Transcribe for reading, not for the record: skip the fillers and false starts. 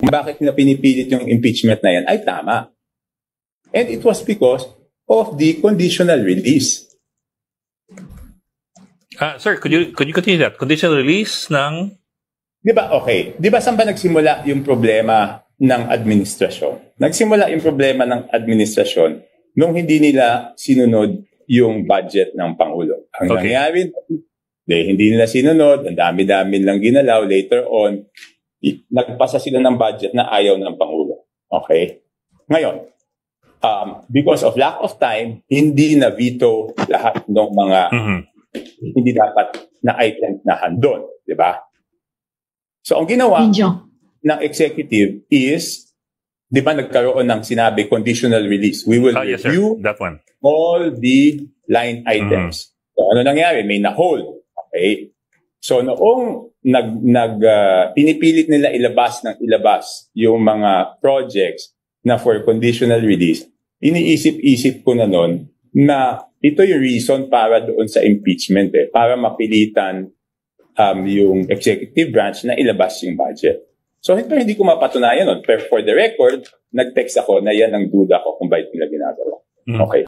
bakit nila pinipilit yung impeachment na yan ay tama. And it was because of the conditional release. Sir, could you continue that? Conditional release ng... Di ba, okay. Di ba saan ba nagsimula yung problema ng administrasyon? Nagsimula yung problema ng administrasyon nung hindi nila sinunod yung budget ng Pangulo. Ang nangyari, hindi nila sinunod, ang dami-dami lang ginalaw. Later on, nagpasa sila ng budget na ayaw ng Pangulo. Okay? Ngayon, because of lack of time, hindi na veto lahat ng mga hindi dapat na items na handon. Di ba? So, ang ginawa ng executive is, di ba nagkaroon ng sinabi conditional release. We will review that one. All the line items. So, ano nangyari? May na-hold. Okay? So, noong pinipilit nila ilabas yung mga projects na for conditional release, iniisip-isip ko na noon na ito yung reason para doon sa impeachment para mapilitan yung executive branch na ilabas yung budget. So, hindi ko mapatunayan nun. Pero for the record, nag-text ako na yan ang duda ko kung bakit nila ginagawa. Okay.